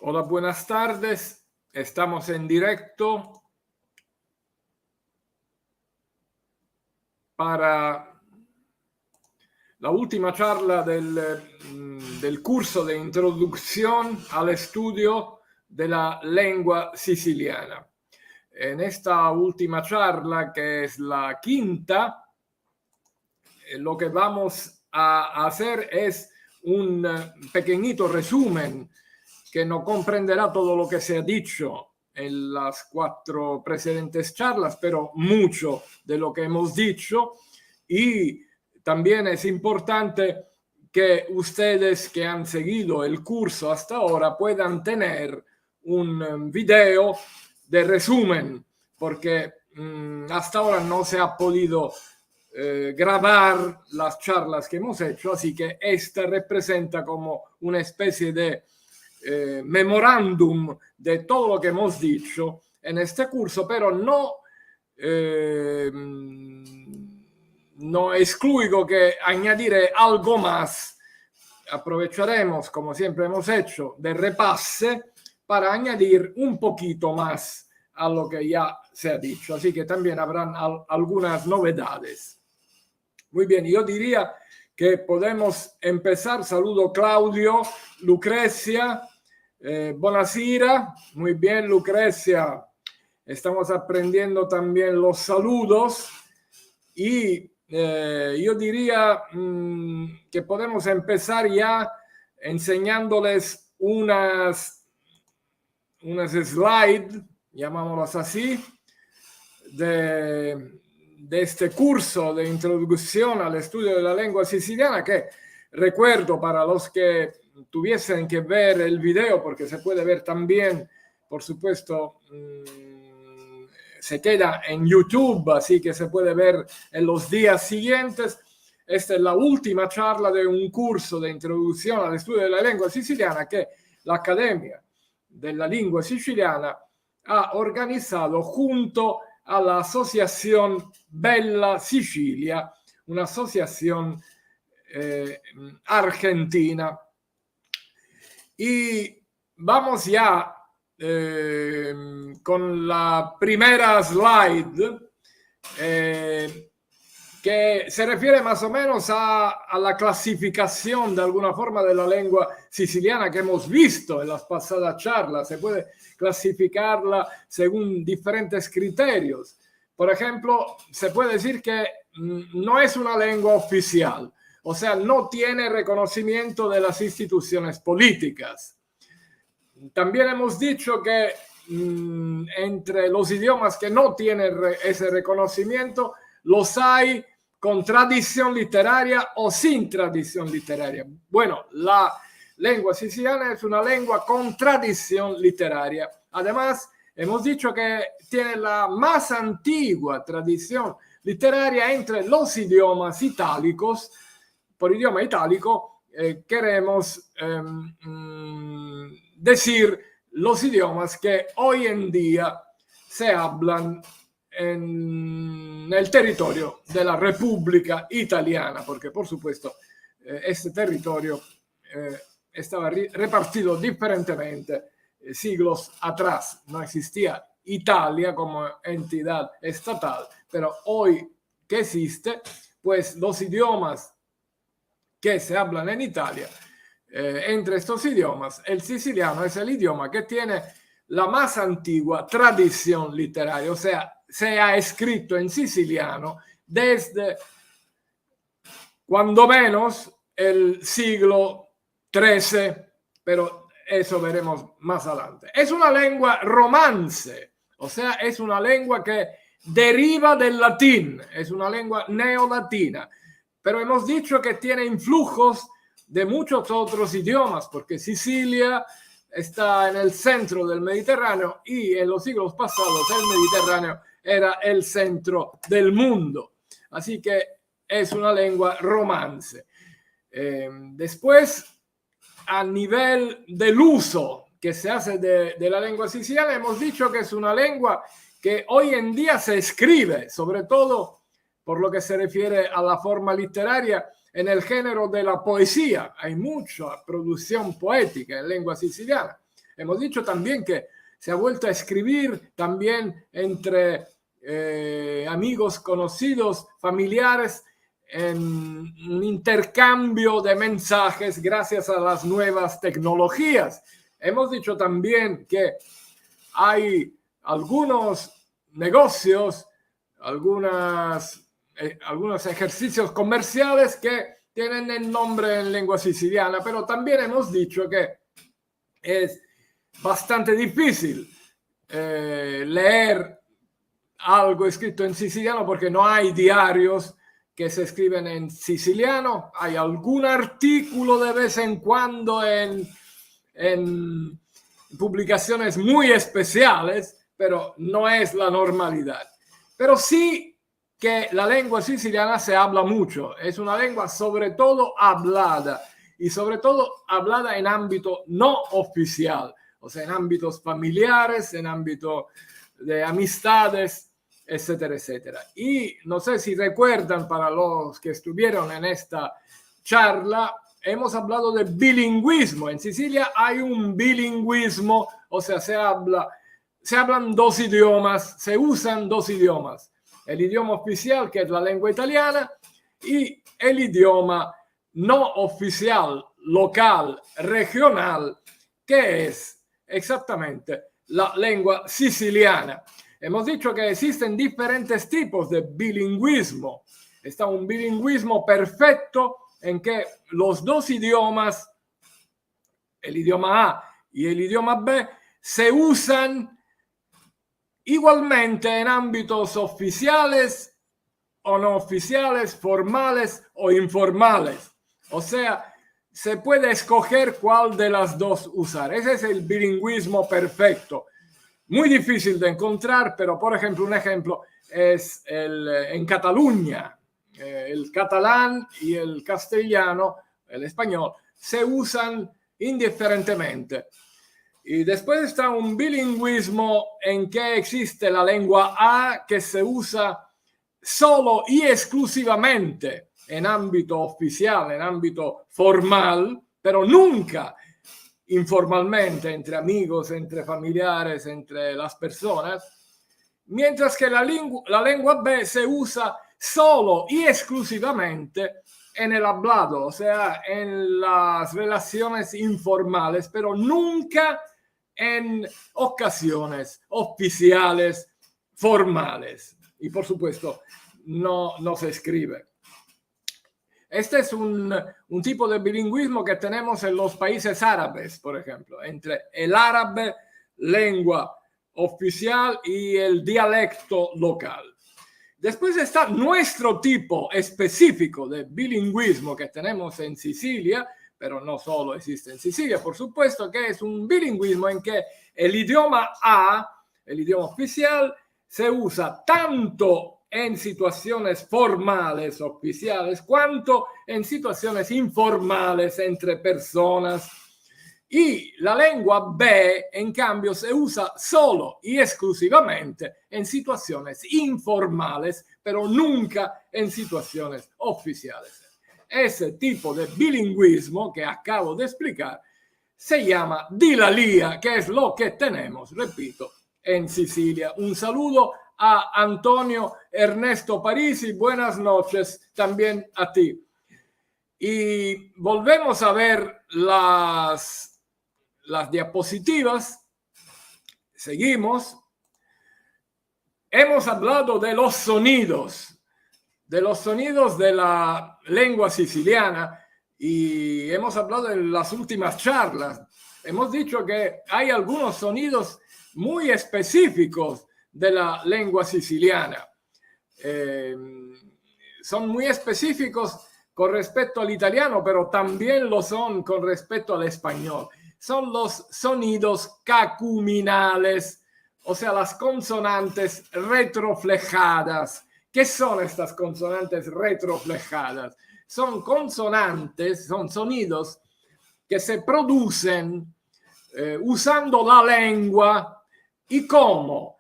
Hola, buenas tardes. Estamos en directo para la última charla del curso de introducción al estudio de la lengua siciliana. En esta última charla, que es la quinta, lo que vamos a hacer es un pequeñito resumen que no comprenderá todo lo que se ha dicho en las 4 precedentes charlas, pero mucho de lo que hemos dicho. Y también es importante que ustedes que han seguido el curso hasta ahora puedan tener un video de resumen, porque hasta ahora no se ha podido grabar las charlas que hemos hecho, así que esta representa como una especie de memorándum de todo lo que hemos dicho en este curso, pero no excluyo que añadiré algo más. Aprovecharemos, como siempre hemos hecho, de repase para añadir un poquito más a lo que ya se ha dicho. Así que también habrán algunas novedades. Muy bien, yo diría que podemos empezar. Saludo Claudio, Lucrecia. Buonasera, muy bien, Lucrecia. Estamos aprendiendo también los saludos y yo diría que podemos empezar ya enseñándoles unas slides, llamámoslas así, de este curso de introducción al estudio de la lengua siciliana, que recuerdo para los que tuviesen que ver el video, porque se puede ver también, por supuesto, se queda en YouTube, así que se puede ver en los días siguientes. Esta es la última charla de un curso de introducción al estudio de la lengua siciliana que la Academia de la Lingua Siciliana ha organizado junto a la Asociación Bella Sicilia, una asociación argentina. Y vamos ya con la primera slide, que se refiere más o menos a la clasificación de alguna forma de la lengua siciliana que hemos visto en las pasadas charlas. Se puede clasificarla según diferentes criterios. Por ejemplo, se puede decir que no es una lengua oficial, o sea, no tiene reconocimiento de las instituciones políticas. También hemos dicho que entre los idiomas que no tienen ese reconocimiento, los hay con tradición literaria o sin tradición literaria. Bueno, la lengua siciliana es una lengua con tradición literaria. Además, hemos dicho que tiene la más antigua tradición literaria entre los idiomas itálicos. Por idioma itálico queremos decir los idiomas que hoy en día se hablan en el territorio de la República Italiana, porque por supuesto este territorio estaba repartido diferentemente siglos atrás. No existía Italia como entidad estatal, pero hoy que existe, pues los idiomas que se hablan en Italia, entre estos idiomas, el siciliano es el idioma que tiene la más antigua tradición literaria, o sea, se ha escrito en siciliano desde cuando menos el siglo XIII, pero eso veremos más adelante. Es una lengua romance, o sea, es una lengua que deriva del latín, es una lengua neolatina, pero hemos dicho que tiene influjos de muchos otros idiomas, porque Sicilia está en el centro del Mediterráneo y en los siglos pasados el Mediterráneo era el centro del mundo. Así que es una lengua romance. Después, a nivel del uso que se hace de la lengua siciliana, hemos dicho que es una lengua que hoy en día se escribe, sobre todo por lo que se refiere a la forma literaria, en el género de la poesía. Hay mucha producción poética en lengua siciliana. Hemos dicho también que se ha vuelto a escribir también entre amigos, conocidos, familiares, en un intercambio de mensajes gracias a las nuevas tecnologías. Hemos dicho también que hay algunos negocios, algunos ejercicios comerciales que tienen el nombre en lengua siciliana, pero también hemos dicho que es bastante difícil leer algo escrito en siciliano porque no hay diarios que se escriben en siciliano. Hay algún artículo de vez en cuando en publicaciones muy especiales, pero no es la normalidad. Pero sí que la lengua siciliana se habla mucho. Es una lengua sobre todo hablada y sobre todo hablada en ámbito no oficial, o sea, en ámbitos familiares, en ámbito de amistades, etcétera, etcétera. Y no sé si recuerdan, para los que estuvieron en esta charla, hemos hablado de bilingüismo. En Sicilia hay un bilingüismo, o sea, se hablan dos idiomas, se usan dos idiomas. El idioma oficial, que es la lengua italiana, y el idioma no oficial, local, regional, que es exactamente la lengua siciliana. Hemos dicho que existen diferentes tipos de bilingüismo. Está un bilingüismo perfecto en que los dos idiomas, el idioma A y el idioma B, se usan igualmente en ámbitos oficiales o no oficiales, formales o informales. O sea, se puede escoger cuál de las dos usar. Ese es el bilingüismo perfecto. Muy difícil de encontrar, pero por ejemplo, un ejemplo es en Cataluña. El catalán y el castellano, el español, se usan indiferentemente. Y después está un bilingüismo en que existe la lengua A, que se usa solo y exclusivamente en ámbito oficial, en ámbito formal, pero nunca informalmente, entre amigos, entre familiares, entre las personas, mientras que la lengua B se usa solo y exclusivamente en el hablado, o sea, en las relaciones informales, pero nunca en ocasiones oficiales, formales. Y por supuesto, no se escribe. Este es un tipo de bilingüismo que tenemos en los países árabes, por ejemplo, entre el árabe, lengua oficial, y el dialecto local. Después está nuestro tipo específico de bilingüismo que tenemos en Sicilia, pero no solo existe en Sicilia, por supuesto, que es un bilingüismo en que el idioma A, el idioma oficial, se usa tanto en situaciones formales, oficiales, cuanto en situaciones informales entre personas. Y la lengua B, en cambio, se usa solo y exclusivamente en situaciones informales, pero nunca en situaciones oficiales. Ese tipo de bilingüismo que acabo de explicar se llama dilalía, que es lo que tenemos, repito, en Sicilia. Un saludo a Antonio Ernesto Parisi, buenas noches también a ti. Y volvemos a ver las diapositivas. Seguimos. Hemos hablado de los sonidos de la lengua siciliana, y hemos hablado en las últimas charlas. Hemos dicho que hay algunos sonidos muy específicos de la lengua siciliana. Son muy específicos con respecto al italiano, pero también lo son con respecto al español. Son los sonidos cacuminales, o sea, las consonantes retroflejadas. ¿Qué son estas consonantes retroflejadas? Son consonantes, son sonidos que se producen usando la lengua. ¿Y cómo?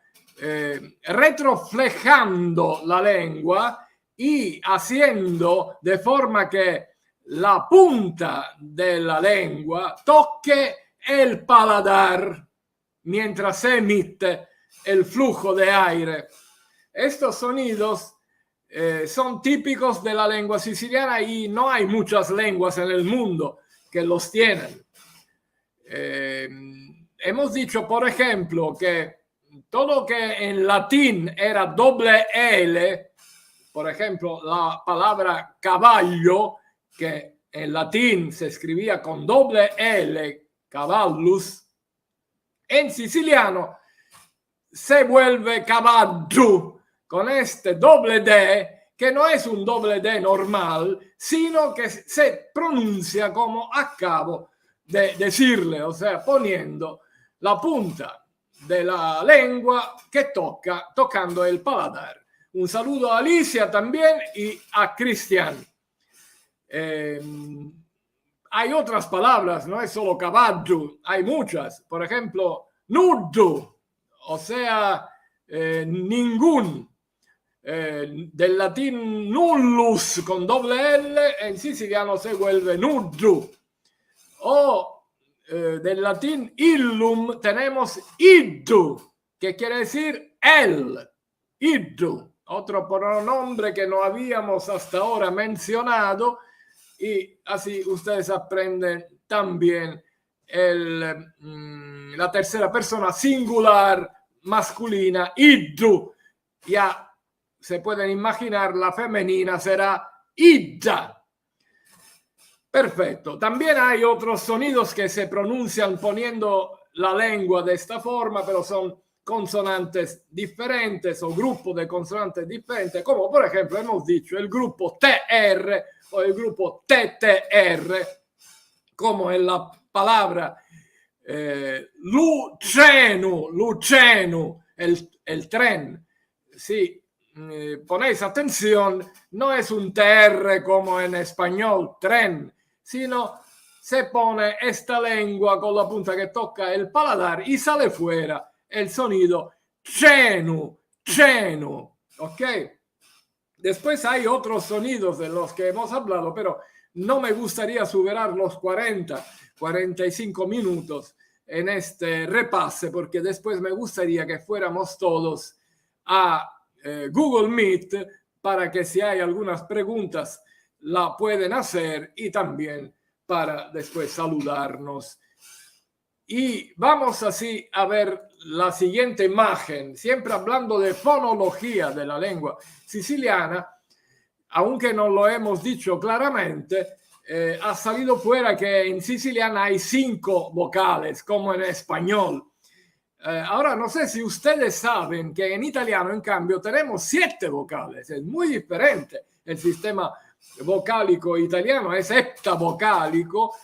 Retroflejando la lengua y haciendo de forma que la punta de la lengua toque el paladar mientras se emite el flujo de aire. Estos sonidos son típicos de la lengua siciliana y no hay muchas lenguas en el mundo que los tienen. Hemos dicho, por ejemplo, que todo lo que en latín era doble L, por ejemplo, la palabra caballo, que en latín se escribía con doble L, cavallus, en siciliano se vuelve cavallo con este doble D, que no es un doble D normal, sino que se pronuncia como acabo de decirle, o sea, poniendo la punta de la lengua que tocando el paladar. Un saludo a Alicia también y a Cristian. Hay otras palabras, no es solo caballo, hay muchas. Por ejemplo, nudo, o sea, ningún. Del latín nullus con doble L, en siciliano se vuelve nudo. O del latín illum tenemos iddu, que quiere decir el, iddu, otro pronombre que no habíamos hasta ahora mencionado, y así ustedes aprenden también la tercera persona singular masculina, iddu. Ya se pueden imaginar, la femenina será idda. Perfecto. También hay otros sonidos que se pronuncian poniendo la lengua de esta forma, pero son consonantes diferentes o grupos de consonantes diferentes, como por ejemplo hemos dicho el grupo TR o el grupo TTR, como en la palabra lucenu, el tren. Si ponéis atención, no es un TR como en español, tren, sino se pone esta lengua con la punta que toca el paladar y sale fuera el sonido cenu, ¿ok? Después hay otros sonidos de los que hemos hablado, pero no me gustaría superar los 45 minutos en este repase, porque después me gustaría que fuéramos todos a Google Meet para que si hay algunas preguntas la pueden hacer y también para después saludarnos. Y vamos así a ver la siguiente imagen, siempre hablando de fonología de la lengua siciliana, aunque no lo hemos dicho claramente, ha salido fuera que en siciliana hay 5 vocales, como en español. Ahora, no sé si ustedes saben que en italiano, en cambio, tenemos 7 vocales. Es muy diferente. El sistema vocálico italiano es heptavocálico,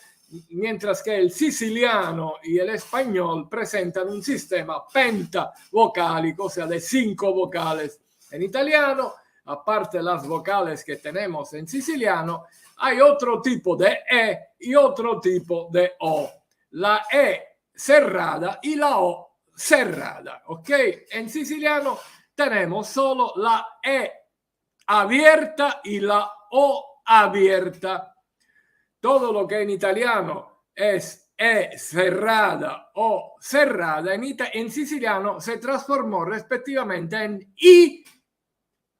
mientras que el siciliano y el español presentan un sistema pentavocálico, o sea, de 5 vocales. En italiano, aparte de las vocales que tenemos en siciliano, hay otro tipo de E y otro tipo de O. La E cerrada y la O cerrada, ¿ok? En siciliano tenemos solo la E abierta y la O abierta. Todo lo que en italiano es E cerrada o cerrada, en siciliano se transformó respectivamente en I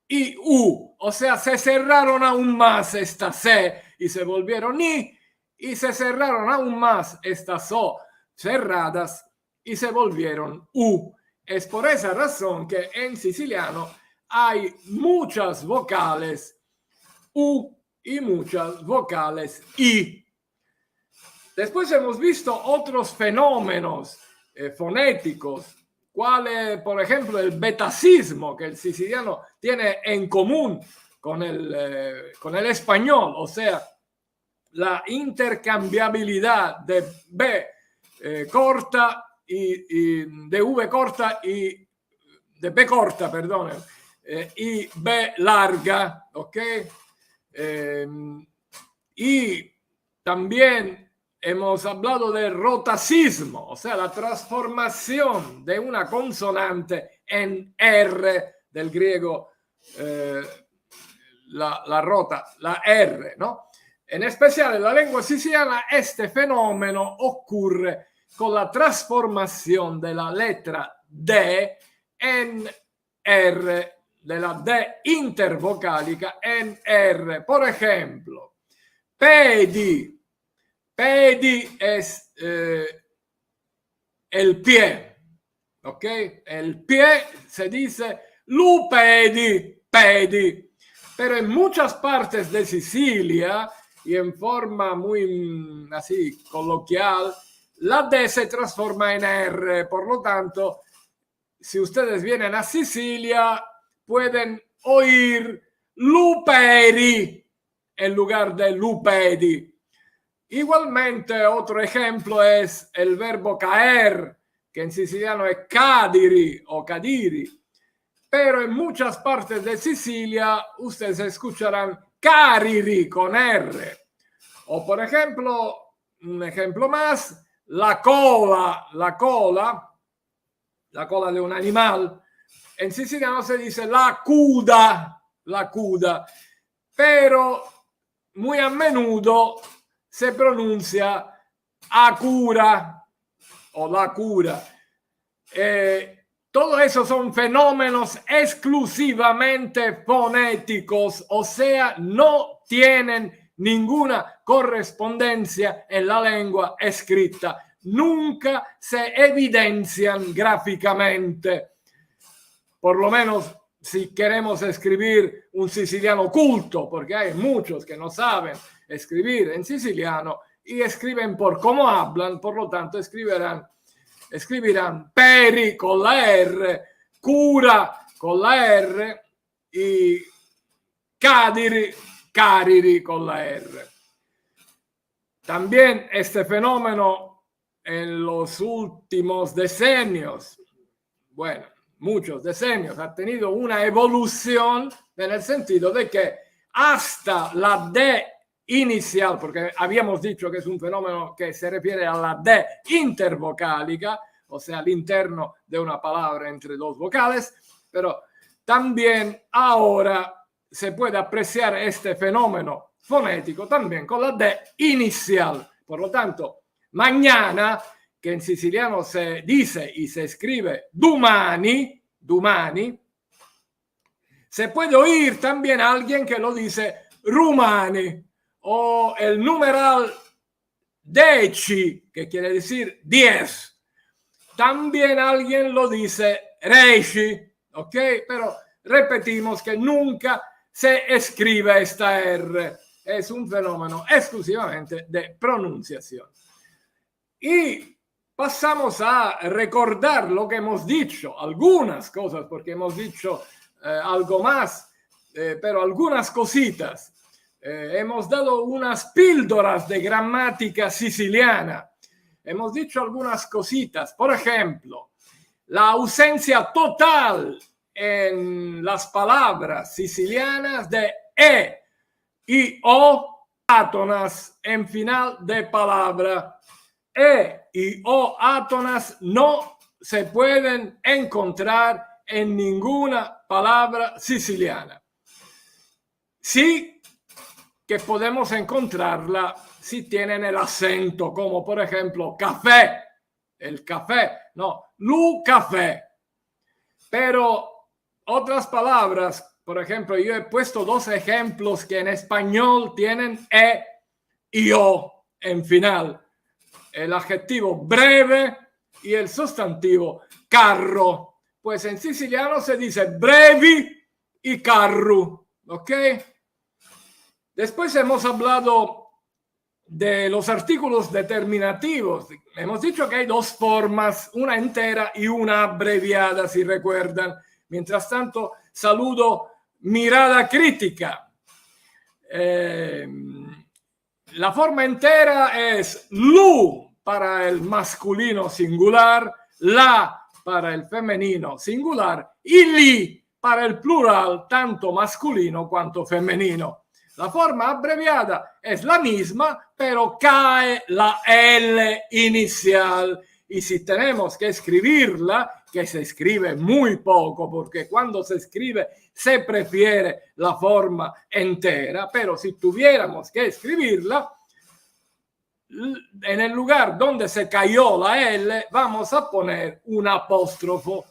y U, o sea, se cerraron aún más estas C y se volvieron I, y se cerraron aún más estas O cerradas y se volvieron U. Es por esa razón que en siciliano hay muchas vocales U y muchas vocales I. Después hemos visto otros fenómenos fonéticos, cuál, por ejemplo, el betasismo que el siciliano tiene en común con el español, o sea, la intercambiabilidad de B corta y de V corta y de B corta, perdón, y B larga, ¿ok? Y también hemos hablado de rotacismo, o sea, la transformación de una consonante en R, del griego la rota, la R, ¿no? En especial en la lengua siciliana este fenómeno ocurre con la transformación de la letra D en R, de la D intervocálica en R. Por ejemplo, pedi. Pedi es el pie, ¿ok? El pie se dice lupedi, pedi. Pero en muchas partes de Sicilia y en forma muy así coloquial, la D se transforma en R. Por lo tanto, si ustedes vienen a Sicilia, pueden oír luperi en lugar de lupedi. Igualmente, otro ejemplo es el verbo caer, que en siciliano es cadiri o cadiri. Pero en muchas partes de Sicilia ustedes escucharán cariri con R. O por ejemplo, un ejemplo más, la cola de un animal. En siciliano se dice la cuda, pero muy a menudo se pronuncia acura o la cura. Todo eso son fenómenos exclusivamente fonéticos, o sea, no tienen ninguna correspondencia en la lengua escrita. Nunca se evidencian gráficamente. Por lo menos si queremos escribir un siciliano culto, porque hay muchos que no saben escribir en siciliano y escriben por cómo hablan, por lo tanto escribirán peri con la R, cura con la R y cariri con la R. También este fenómeno en los últimos decenios, bueno, muchos decenios, ha tenido una evolución en el sentido de que hasta la D inicial, porque habíamos dicho que es un fenómeno que se refiere a la D intervocálica, o sea, al interno de una palabra entre dos vocales, pero también ahora se puede apreciar este fenómeno fonético también con la D inicial. Por lo tanto, mañana, que en siciliano se dice y se escribe domani, se puede oír también a alguien que lo dice rumani, o el numeral 10, que quiere decir 10. También alguien lo dice reishi, ¿ok? Pero repetimos que nunca se escribe esta R. Es un fenómeno exclusivamente de pronunciación. Y pasamos a recordar lo que hemos dicho, algunas cosas, porque hemos dicho algo más, pero algunas cositas. Hemos dado unas píldoras de gramática siciliana. Hemos dicho algunas cositas. Por ejemplo, la ausencia total en las palabras sicilianas de e y o átonas en final de palabra. E y o átonas no se pueden encontrar en ninguna palabra siciliana. Sí que podemos encontrarla si tienen el acento, como por ejemplo café, el café, no, lu café. Pero otras palabras, por ejemplo, yo he puesto dos ejemplos que en español tienen e y o en final. El adjetivo breve y el sustantivo carro. Pues en siciliano se dice brevi y carro, ¿ok? Después hemos hablado de los artículos determinativos. Hemos dicho que hay dos formas, una entera y una abreviada, si recuerdan. Mientras tanto, saludo mirada crítica. La forma entera es lu para el masculino singular, la para el femenino singular y li para el plural, tanto masculino quanto femenino. La forma abreviada es la misma, pero cae la L inicial. Y si tenemos que escribirla, que se escribe muy poco, porque cuando se escribe se prefiere la forma entera, pero si tuviéramos que escribirla, en el lugar donde se cayó la L, vamos a poner un apóstrofo.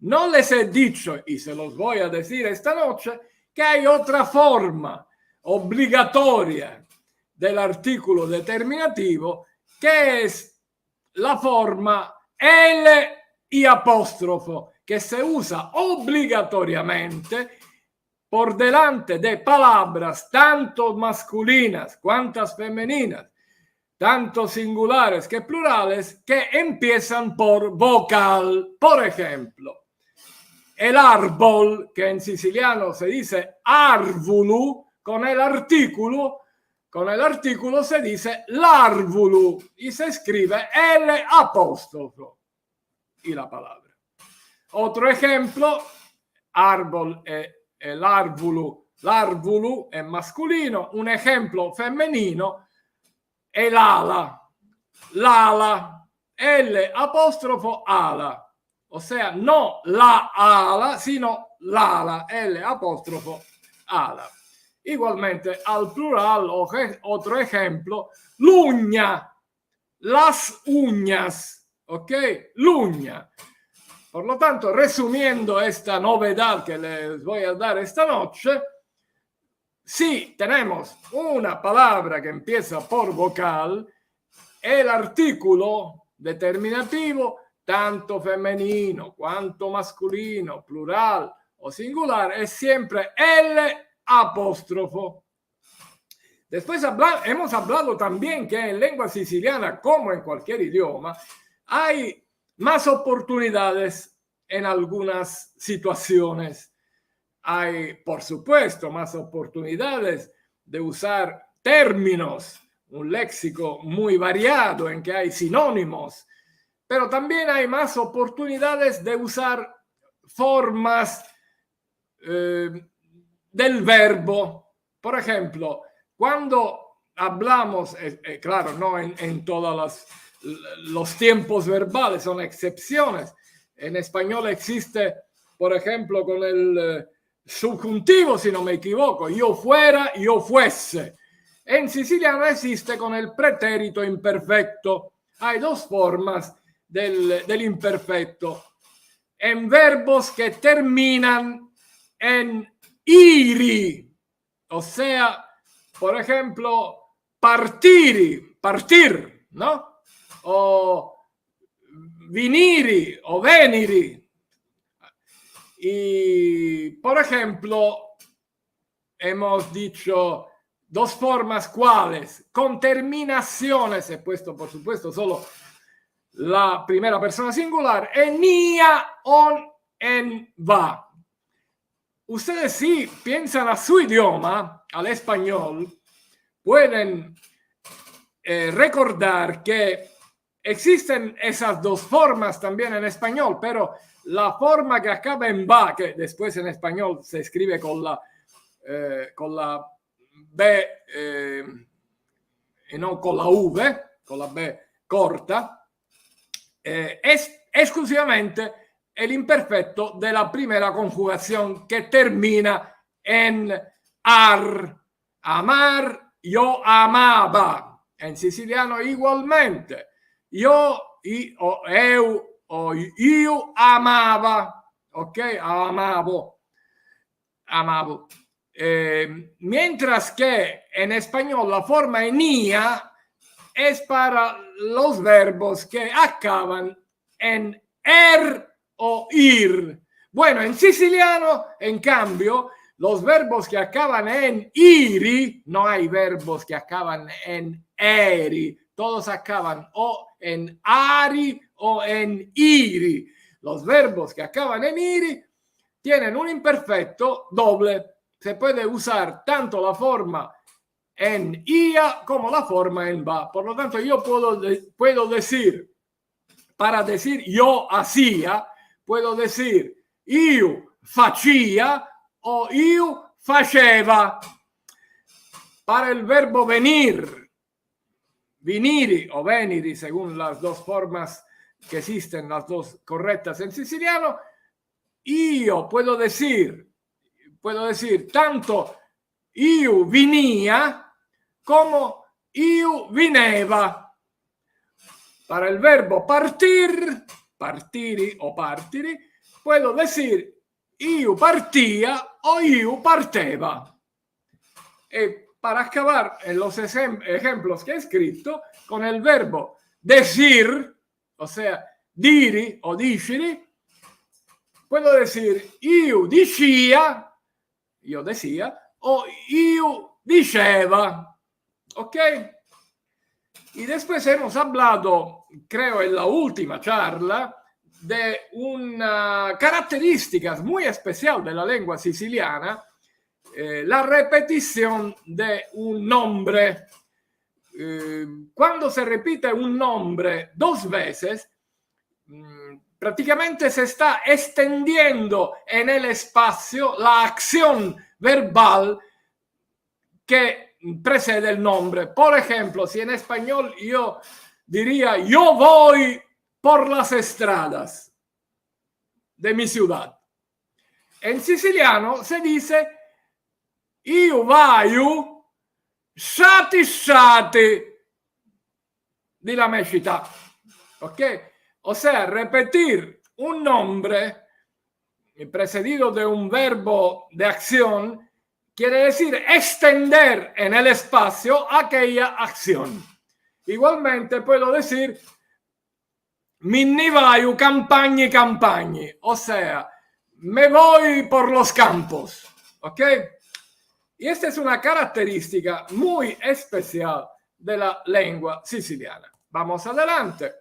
No les he dicho, y se los voy a decir esta noche, que hay otra forma obligatoria del artículo determinativo, que es la forma L y apóstrofo, que se usa obligatoriamente por delante de palabras tanto masculinas cuantas femeninas, tanto singulares que plurales, que empiezan por vocal. Por ejemplo, el árbol, que en siciliano se dice arvulu, con el artículo se dice larvulu y se escribe L apóstrofo y la palabra. Otro ejemplo, árbol el larvulu è masculino, un ejemplo femenino è l'ala, L apóstrofo ala, o sea, no la ala, sino l'ala, L apóstrofo ala. Igualmente al plural, otro ejemplo, l'uña, las uñas, ¿ok? L'uña. Por lo tanto, resumiendo esta novedad que les voy a dar esta noche, si tenemos una palabra que empieza por vocal, el artículo determinativo, tanto femenino cuanto masculino, plural o singular, es siempre L apóstrofo. Después hemos hablado también que en lengua siciliana, como en cualquier idioma, hay más oportunidades en algunas situaciones. Hay, por supuesto, más oportunidades de usar términos, un léxico muy variado en que hay sinónimos, pero también hay más oportunidades de usar formas del verbo. Por ejemplo, cuando hablamos, claro, no en todos los tiempos verbales, son excepciones. En español existe, por ejemplo, con el subjuntivo, si no me equivoco, yo fuera, yo fuese. En siciliano existe con el pretérito imperfecto. Hay dos formas del imperfecto. En verbos que terminan en iri, o sea, por ejemplo, partir, ¿no? O veniri o veniri. Y, por ejemplo, hemos dicho dos formas cuales, con terminaciones, he puesto por supuesto solo la primera persona singular, en ia, on, en va. Ustedes si piensan a su idioma, al español, pueden recordar que existen esas dos formas también en español, pero la forma que acaba en va, que después en español se escribe con la B y no con la V, con la B corta, es exclusivamente el imperfecto de la primera conjugación que termina en ar. Amar, yo amaba. En siciliano igualmente. Yo, o eu, o io amava. Ok, amavo. Mientras que en español la forma enia es para los verbos que acaban en o ir. Bueno, en siciliano, en cambio, los verbos que acaban en iri, no hay verbos que acaban en eri, todos acaban o en ari o en iri. Los verbos que acaban en iri tienen un imperfecto doble. Se puede usar tanto la forma en ia como la forma en va. Por lo tanto, yo puedo decir, para decir yo hacía, puedo decir io facía o io faceva. Para el verbo venir, veniri o veniri, según las dos formas que existen, las dos correctas en siciliano, io puedo decir tanto io venía como iu vineva. Para el verbo partir, partiri o partiri, puedo decir iu partía o iu parteva. Y para acabar en los ejemplos que he escrito, con el verbo decir, o sea, diri o diciri, puedo decir iu dicía, yo decía, o iu diceva. ¿Ok? Y después hemos hablado, creo en la última charla, de una característica muy especial de la lengua siciliana, la repetición de un nombre. Cuando se repite un nombre dos veces, prácticamente se está extendiendo en el espacio la acción verbal que precede el nombre. Por ejemplo, si en español yo diría yo voy por las estradas de mi ciudad, en siciliano se dice io vaio sciati sciati di la mia città. ¿Ok? O sea, repetir un nombre precedido de un verbo de acción quiere decir extender en el espacio aquella acción. Igualmente puedo decir mi ne vaio campagni campagni, o sea, me voy por los campos. ¿Ok? Y esta es una característica muy especial de la lengua siciliana. Vamos adelante.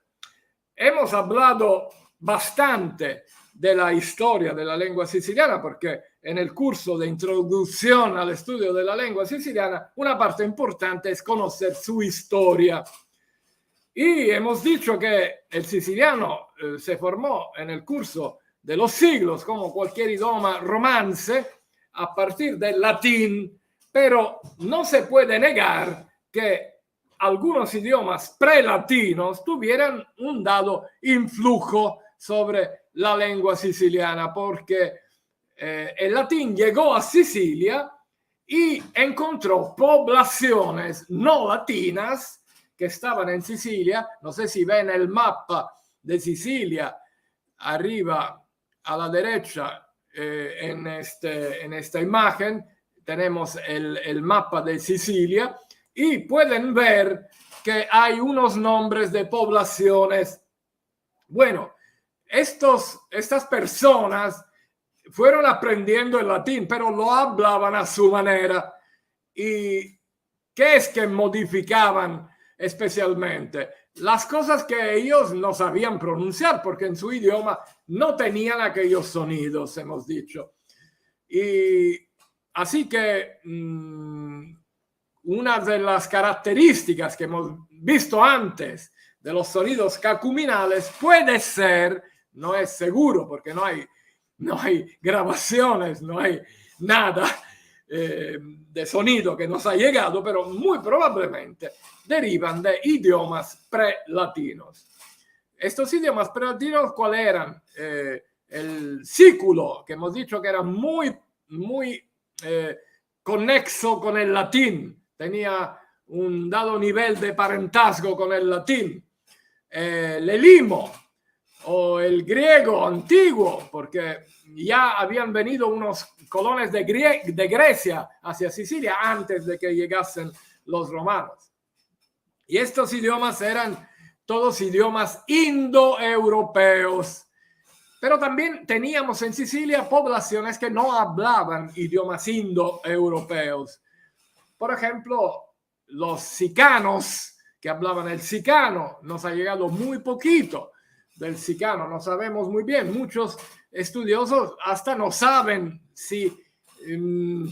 Hemos hablado bastante de la historia de la lengua siciliana porque en el curso de introducción al estudio de la lengua siciliana una parte importante es conocer su historia. Y hemos dicho que el siciliano se formó en el curso de los siglos como cualquier idioma romance a partir del latín, pero no se puede negar que algunos idiomas prelatinos tuvieran un dado influjo sobre la lengua siciliana, porque el latín llegó a Sicilia y encontró poblaciones no latinas que estaban en Sicilia. No sé si ven el mapa de Sicilia arriba a la derecha. En esta imagen tenemos el mapa de Sicilia y pueden ver que hay unos nombres de poblaciones. Bueno, estas personas fueron aprendiendo el latín, pero lo hablaban a su manera. ¿Y qué es que modificaban especialmente? Las cosas que ellos no sabían pronunciar, porque en su idioma no tenían aquellos sonidos, hemos dicho. Y así que una de las características que hemos visto antes de los sonidos cacuminales puede ser, no es seguro porque no hay grabaciones, no hay nada de sonido que nos ha llegado, pero muy probablemente derivan de idiomas prelatinos. Estos idiomas prelatinos, ¿cuáles eran? El sículo, que hemos dicho que era muy conexo con el latín, tenía un dado nivel de parentazgo con el latín. El elimo o el griego antiguo, porque ya habían venido unos colones de Grecia hacia Sicilia antes de que llegasen los romanos. Y estos idiomas eran todos idiomas indoeuropeos. Pero también teníamos en Sicilia poblaciones que no hablaban idiomas indoeuropeos. Por ejemplo, los sicanos, que hablaban el sicano, nos ha llegado muy poquito del sicano, no sabemos muy bien. Muchos estudiosos hasta no saben si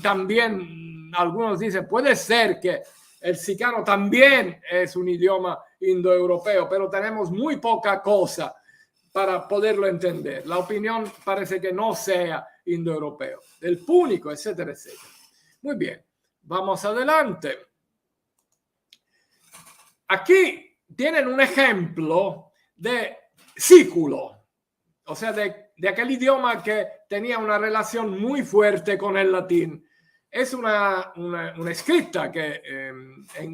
también, algunos dicen, puede ser que el sicano también es un idioma indoeuropeo, pero tenemos muy poca cosa para poderlo entender. La opinión parece que no sea indoeuropeo, el púnico, etcétera, etcétera. Muy bien, vamos adelante. Aquí tienen un ejemplo de sículo, o sea, de aquel idioma que tenía una relación muy fuerte con el latín. es una escrita que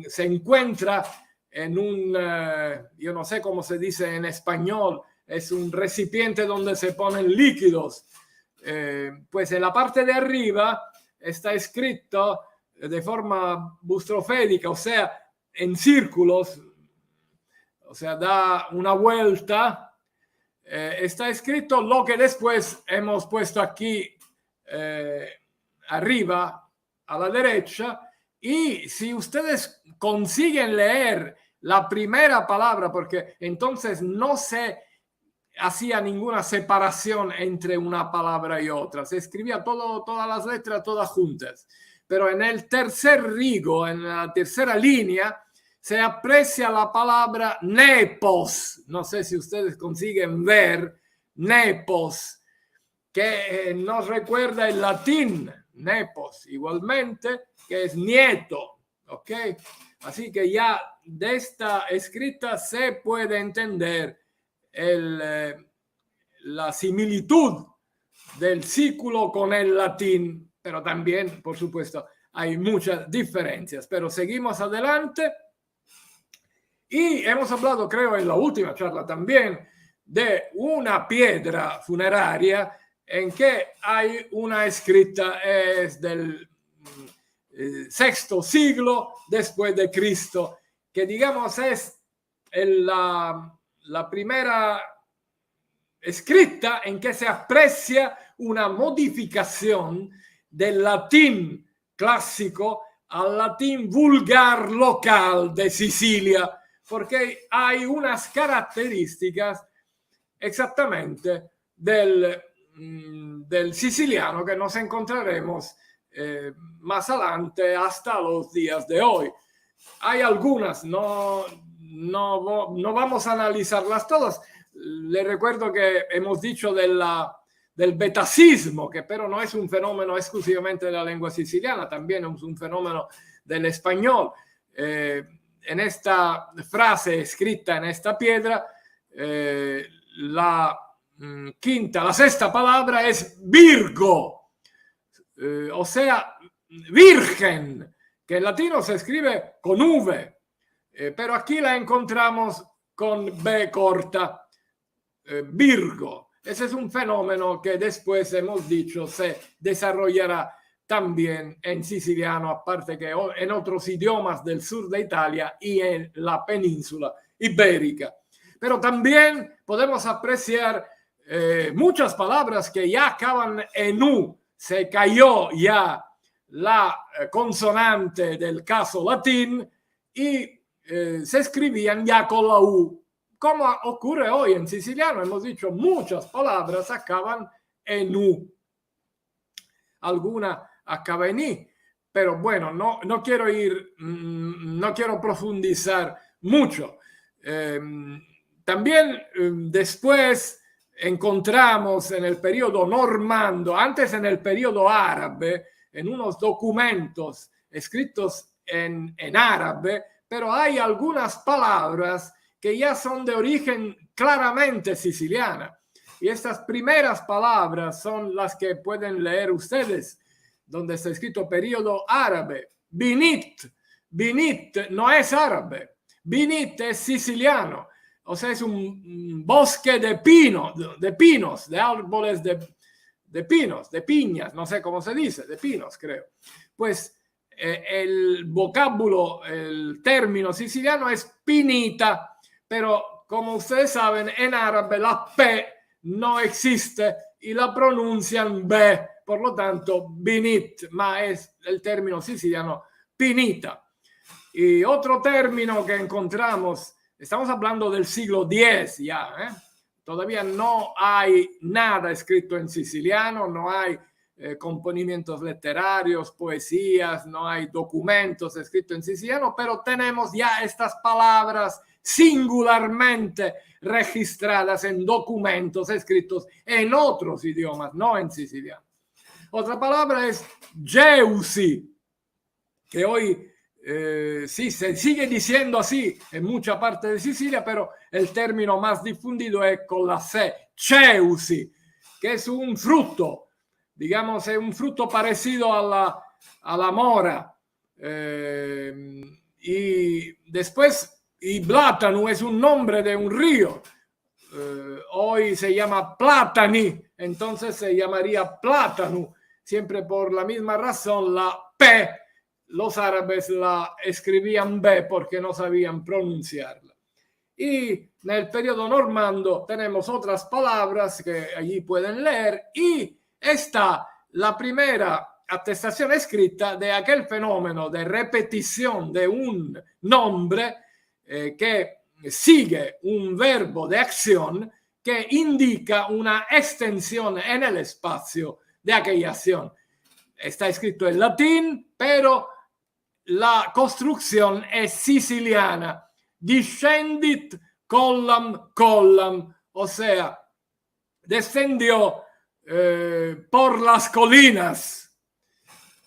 se encuentra en un, yo no sé cómo se dice en español, es un recipiente donde se ponen líquidos. Pues en la parte de arriba está escrito de forma bustrofédica, o sea, en círculos, o sea, da una vuelta. Está escrito lo que después hemos puesto aquí arriba a la derecha, y si ustedes consiguen leer la primera palabra, porque entonces no se hacía ninguna separación entre una palabra y otra, se escribía todas las letras todas juntas, pero en el tercer rigo, en la tercera línea, se aprecia la palabra nepos. No sé si ustedes consiguen ver nepos, que nos recuerda el latín nepos, igualmente, que es nieto, ¿ok? Así que ya de esta escrita se puede entender la similitud del sículo con el latín, pero también, por supuesto, hay muchas diferencias. Pero seguimos adelante. Y hemos hablado, creo, en la última charla también, de una piedra funeraria en que hay una escrita, es del sexto siglo después de Cristo, que digamos es la primera escrita en que se aprecia una modificación del latín clásico al latín vulgar local de Sicilia, porque hay unas características exactamente del siciliano que nos encontraremos más adelante hasta los días de hoy. Hay algunas, no vamos a analizarlas todas. Les recuerdo que hemos dicho del betacismo, que pero no es un fenómeno exclusivamente de la lengua siciliana, también es un fenómeno del español. En esta frase escrita en esta piedra, la sexta palabra es Virgo, o sea, virgen, que en latino se escribe con V, pero aquí la encontramos con B corta, Virgo. Ese es un fenómeno que después hemos dicho se desarrollará también en siciliano, aparte que en otros idiomas del sur de Italia y en la península ibérica. Pero también podemos apreciar muchas palabras que ya acaban en U. Se cayó ya la consonante del caso latín y se escribían ya con la U. Como ocurre hoy en siciliano, hemos dicho muchas palabras acaban en U. Alguna acaba en I. Pero bueno, no quiero profundizar mucho. También después encontramos en el periodo normando, antes en el periodo árabe, en unos documentos escritos en árabe, pero hay algunas palabras que ya son de origen claramente siciliana. Y estas primeras palabras son las que pueden leer ustedes, donde está escrito periodo árabe. Binit. Binit no es árabe. Binit es siciliano. O sea, es un bosque de pinos, de árboles de pinos, de piñas, no sé cómo se dice, de pinos, creo. Pues el vocábulo, el término siciliano es pinita, pero como ustedes saben, en árabe la P no existe y la pronuncian B, por lo tanto, binit, ma es el término siciliano pinita. Y otro término que encontramos, estamos hablando del siglo X ya, todavía no hay nada escrito en siciliano, no hay componimientos literarios, poesías, no hay documentos escritos en siciliano, pero tenemos ya estas palabras singularmente registradas en documentos escritos en otros idiomas, no en siciliano. Otra palabra es Geusi, que hoy sí se sigue diciendo así en mucha parte de Sicilia, pero el término más difundido es con la C, Ceusi, que es un fruto, digamos, es un fruto parecido a a la mora. Y después, y Plátano es un nombre de un río. Hoy se llama Platani, entonces se llamaría Plátano, siempre por la misma razón. La P, los árabes la escribían B porque no sabían pronunciarla. Y en el periodo normando tenemos otras palabras que allí pueden leer, y está la primera atestación escrita de aquel fenómeno de repetición de un nombre que sigue un verbo de acción que indica una extensión en el espacio de aquella acción. Está escrito en latín, pero la construcción es siciliana. Discendit collam collam, o sea, descendió por las colinas.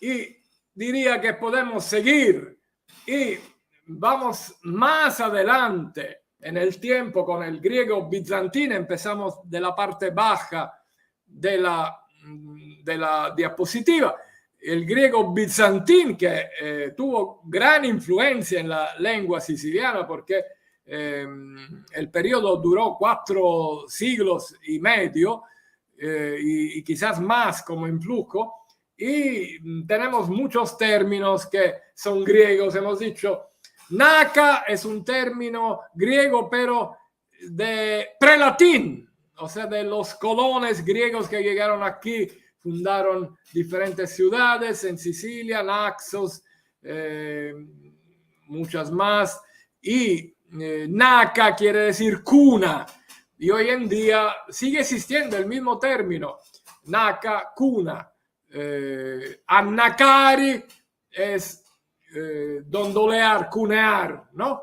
Y diría que podemos seguir y vamos más adelante en el tiempo con el griego bizantino. Empezamos de la parte baja de la diapositiva. El griego bizantino, que tuvo gran influencia en la lengua siciliana porque el periodo duró 4 siglos y medio y quizás más como influjo, y tenemos muchos términos que son griegos. Hemos dicho, Naka es un término griego, pero de prelatín, o sea, de los colones griegos que llegaron aquí, fundaron diferentes ciudades en Sicilia, Naxos, muchas más, y Naka quiere decir cuna, y hoy en día sigue existiendo el mismo término, Naka, cuna. Annacari es dondolear, cunear, ¿no?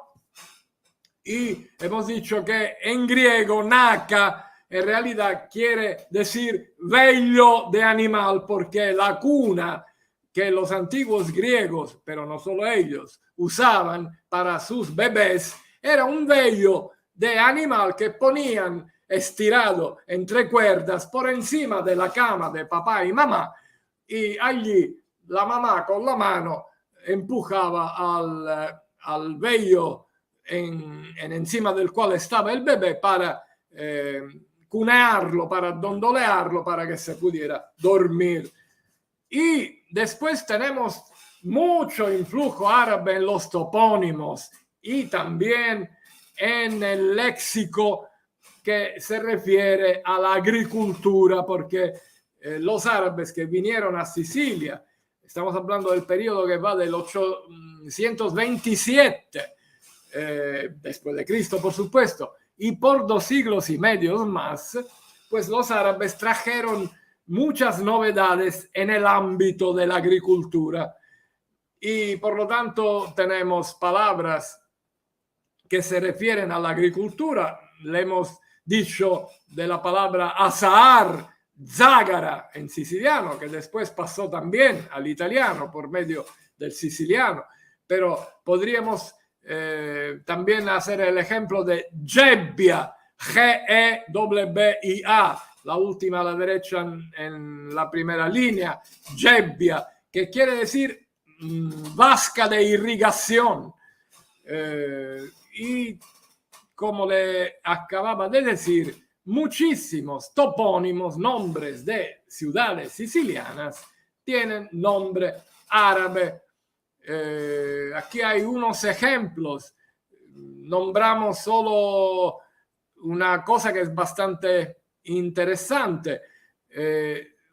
Y hemos dicho que en griego Naka en realidad quiere decir veglio de animal, porque la cuna que los antiguos griegos, pero no solo ellos, usaban para sus bebés era un vello de animal que ponían estirado entre cuerdas por encima de la cama de papá y mamá, y allí la mamá con la mano empujaba al vello encima del cual estaba el bebé para cunearlo, para dondolearlo, para que se pudiera dormir. Y después tenemos mucho influjo árabe en los topónimos y también en el léxico que se refiere a la agricultura, porque los árabes que vinieron a Sicilia, estamos hablando del periodo que va del 827 después de Cristo, por supuesto, y por 2 siglos y medio más, pues los árabes trajeron muchas novedades en el ámbito de la agricultura, y por lo tanto tenemos palabras que se refieren a la agricultura. Le hemos dicho de la palabra azahar, zágara en siciliano, que después pasó también al italiano por medio del siciliano, pero podríamos también hacer el ejemplo de gebbia, G-E-B-B-I-A, la última a la derecha en la primera línea, gebbia, que quiere decir vasca de irrigación. Y como le acababa de decir, muchísimos topónimos, nombres de ciudades sicilianas, tienen nombre árabe. Aquí hay unos ejemplos. Nombramos solo una cosa que es bastante interesante.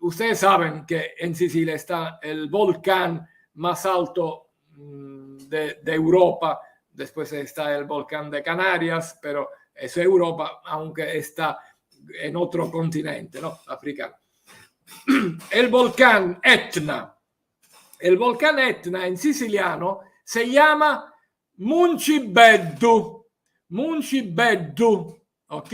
Ustedes saben que en Sicilia está el volcán más alto de Europa. Después está el volcán de Canarias, pero eso es Europa, aunque está en otro continente, ¿no? Africano. El volcán Etna. El volcán Etna en siciliano se llama Muncibeddu. Muncibeddu, ¿ok?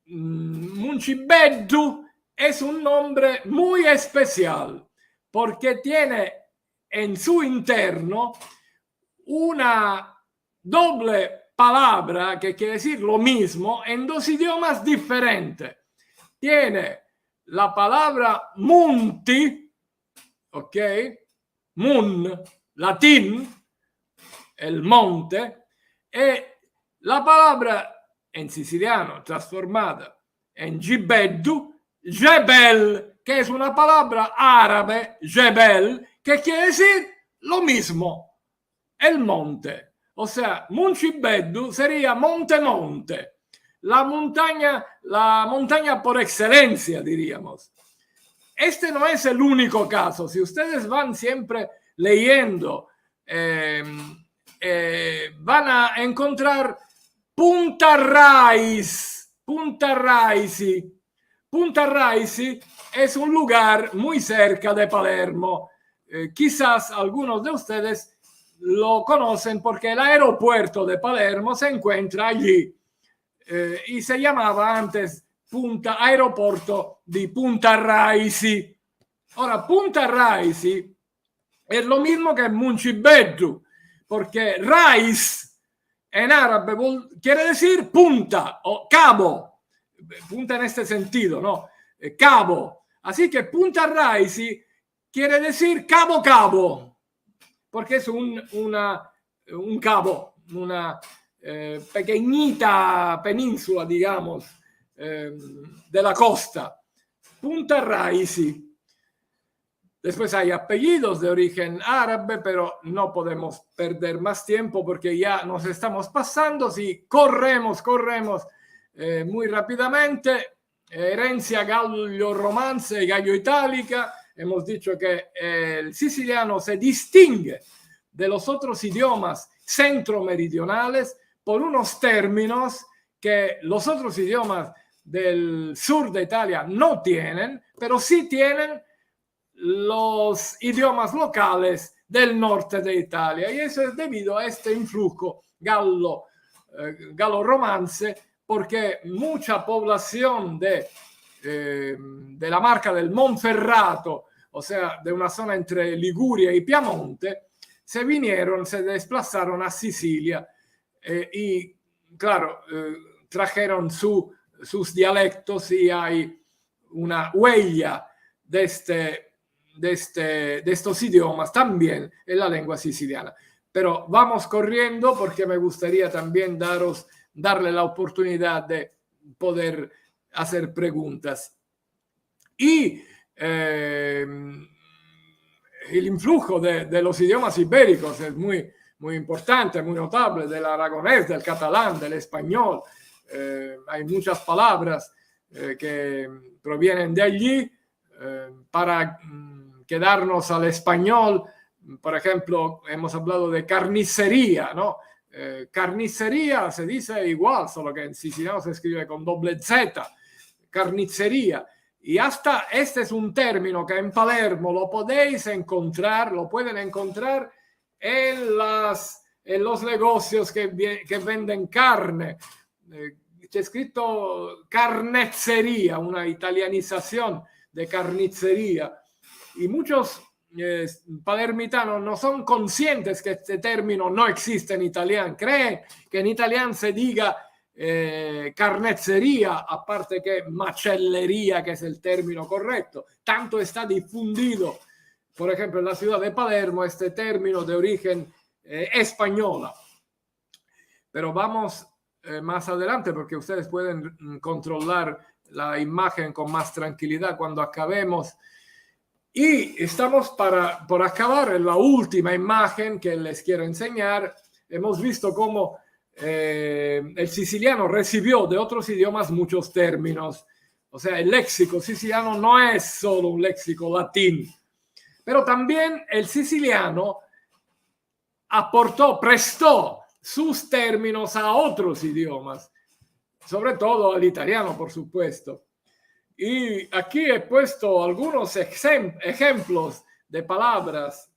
Muncibeddu es un nombre muy especial porque tiene en su interno una doble palabra que quiere decir lo mismo en 2 idiomas diferentes. Tiene la palabra munti, ¿ok? Mun, latín, el monte, y la palabra en siciliano transformada en Gibeddu, Jebel, que es una palabra árabe, Jebel, que quiere decir lo mismo, el monte. O sea, Muncibeddu sería monte, la montaña por excelencia, diríamos. Este no es el único caso. Si ustedes van siempre leyendo, van a encontrar Punta Raisi. Punta Raisi es un lugar muy cerca de Palermo. Quizás algunos de ustedes lo conocen porque el aeropuerto de Palermo se encuentra allí y se llamaba antes Aeroporto di Punta Raisi. Ahora, Punta Raisi es lo mismo que Muncibeddu, porque Rais en árabe quiere decir punta o cabo, punta en este sentido, ¿no? Cabo. Así que Punta Raisi quiere decir cabo, porque es un cabo, una pequeñita península, digamos, de la costa. Punta Raisi. Después hay apellidos de origen árabe, pero no podemos perder más tiempo porque ya nos estamos pasando. Si corremos muy rápidamente. Herencia gallo-romance y gallo-itálica. Hemos dicho que el siciliano se distingue de los otros idiomas centro-meridionales por unos términos que los otros idiomas del sur de Italia no tienen, pero sí tienen los idiomas locales del norte de Italia, y eso es debido a este influjo galo-romance, porque mucha población de la marca del Monferrato, o sea, de una zona entre Liguria y Piamonte, se desplazaron a Sicilia y, claro, trajeron sus dialectos, y hay una huella de estos idiomas también en la lengua siciliana. Pero vamos corriendo porque me gustaría también darle la oportunidad de poder hacer preguntas. Y el influjo de los idiomas ibéricos es muy, muy importante, muy notable, del aragonés, del catalán, del español. Hay muchas palabras que provienen de allí. Para quedarnos al español, por ejemplo, hemos hablado de carnicería, ¿no? Carnicería se dice igual, solo que en siciliano se escribe con doble Z, carnicería. Y hasta este es un término que en Palermo lo pueden encontrar en los negocios que venden carne. C'è scritto carnezzería, una italianización de carnicería. Y muchos palermitanos no son conscientes que este término no existe en italiano. Creen que en italiano se diga carnezzería, aparte que macellería, que es el término correcto. Tanto está difundido, por ejemplo, en la ciudad de Palermo, este término de origen española. Pero vamos más adelante porque ustedes pueden controlar la imagen con más tranquilidad cuando acabemos. Y estamos por acabar en la última imagen que les quiero enseñar. Hemos visto cómo el siciliano recibió de otros idiomas muchos términos. O sea, el léxico siciliano no es solo un léxico latín, pero también el siciliano prestó sus términos a otros idiomas, sobre todo al italiano, por supuesto. Y aquí he puesto algunos ejemplos de palabras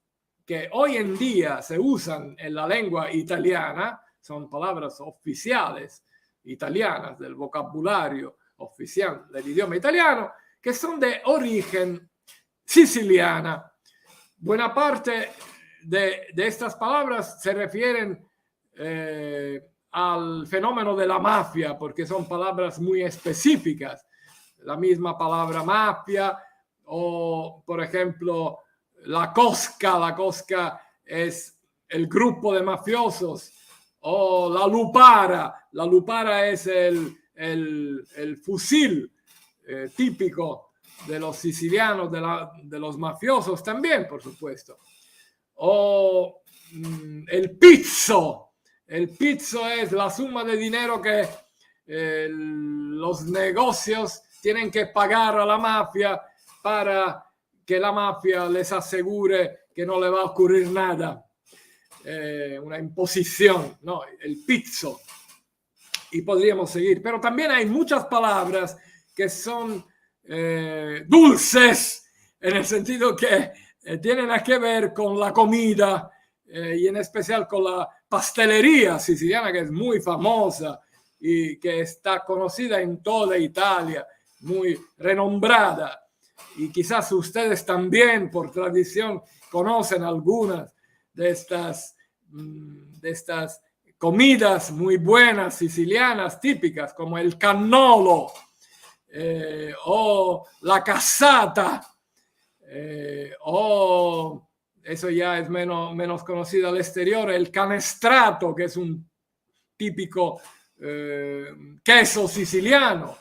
que hoy en día se usan en la lengua italiana, son palabras oficiales italianas del vocabulario oficial del idioma italiano, que son de origen siciliana. Buena parte de estas palabras se refieren al fenómeno de la mafia, porque son palabras muy específicas. La misma palabra mafia, o por ejemplo la cosca es el grupo de mafiosos, o la lupara es el fusil típico de los sicilianos, de los mafiosos también, por supuesto. O el pizzo es la suma de dinero que los negocios tienen que pagar a la mafia para que la mafia les asegure que no le va a ocurrir nada. Una imposición, ¿no? El pizzo. Y podríamos seguir. Pero también hay muchas palabras que son dulces, en el sentido que tienen que ver con la comida y en especial con la pastelería siciliana, que es muy famosa y que está conocida en toda Italia, muy renombrada. Y quizás ustedes también, por tradición, conocen algunas de estas comidas muy buenas sicilianas, típicas, como el cannolo o la cassata, o eso ya es menos conocido al exterior, el canestrato, que es un típico queso siciliano.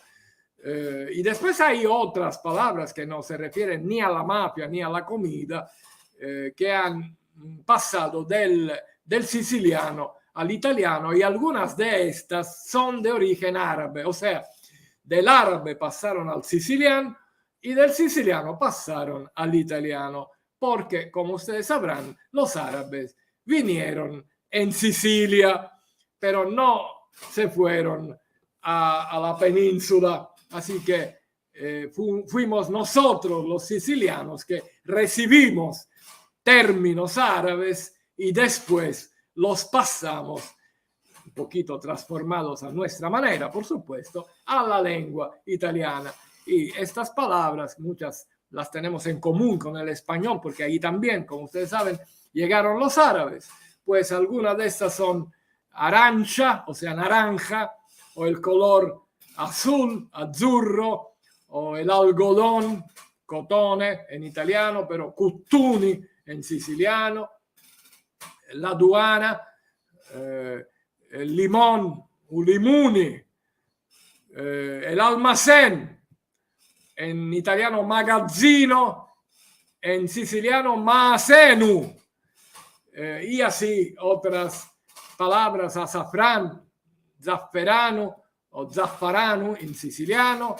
Y después hay otras palabras que no se refieren ni a la mafia ni a la comida, que han pasado del siciliano al italiano, y algunas de estas son de origen árabe, o sea, del árabe pasaron al siciliano y del siciliano pasaron al italiano, porque, como ustedes sabrán, los árabes vinieron en Sicilia, pero no se fueron a la península, así que fuimos nosotros los sicilianos que recibimos términos árabes y después los pasamos, un poquito transformados a nuestra manera, por supuesto, a la lengua italiana. Y estas palabras, muchas las tenemos en común con el español, porque ahí también, como ustedes saben, llegaron los árabes. Pues algunas de estas son arancia, o sea, naranja, o el color azul, azzurro, o el algodón, cotone en italiano, pero cuttuni en siciliano, la aduana, el limón, un limuni, el almacén, en italiano magazzino, en siciliano macenu, y así otras palabras, azafrán, zafferano o zaffarano en siciliano,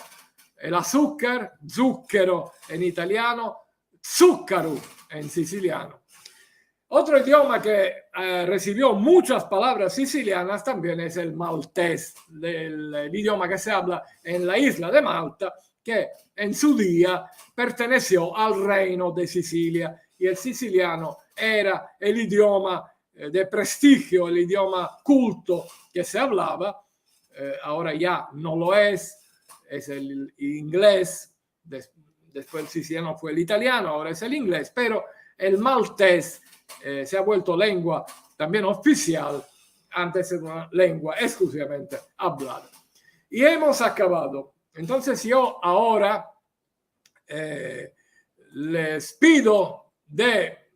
el azúcar, zucchero en italiano, zucchero en siciliano. Otro idioma que recibió muchas palabras sicilianas también es el maltés, el idioma que se habla en la isla de Malta, que en su día perteneció al reino de Sicilia, y el siciliano era el idioma de prestigio, el idioma culto que se hablaba. Ahora ya no lo es el inglés, después el siciliano fue el italiano, ahora es el inglés, pero el maltés se ha vuelto lengua también oficial, antes era una lengua exclusivamente hablada. Y hemos acabado. Entonces yo ahora les pido de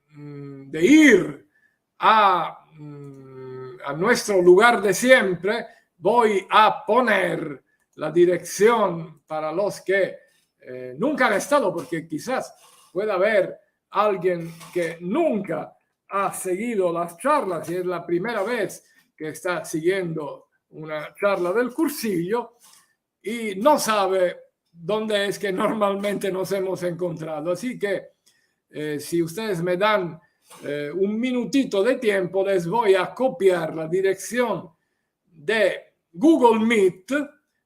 ir a nuestro lugar de siempre. Voy a poner la dirección para los que nunca han estado, porque quizás pueda haber alguien que nunca ha seguido las charlas y es la primera vez que está siguiendo una charla del cursillo y no sabe dónde es que normalmente nos hemos encontrado. Así que si ustedes me dan un minutito de tiempo, les voy a copiar la dirección de Google Meet,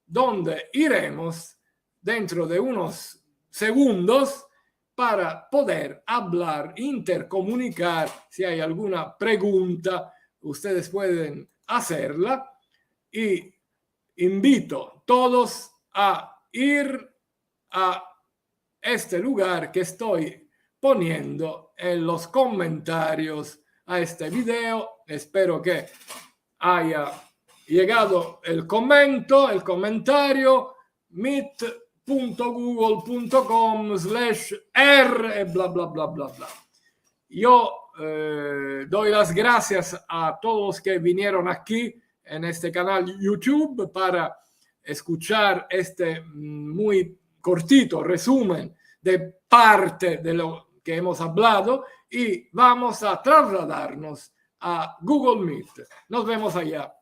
donde iremos dentro de unos segundos para poder hablar, intercomunicar. Si hay alguna pregunta, ustedes pueden hacerla, y invito a todos a ir a este lugar que estoy poniendo en los comentarios a este video. Espero que haya llegado el comentario, meet.google.com/r e bla bla bla bla bla. Yo doy las gracias a todos que vinieron aquí en este canal YouTube para escuchar este muy cortito resumen de parte de lo que hemos hablado y vamos a trasladarnos a Google Meet. Nos vemos allá.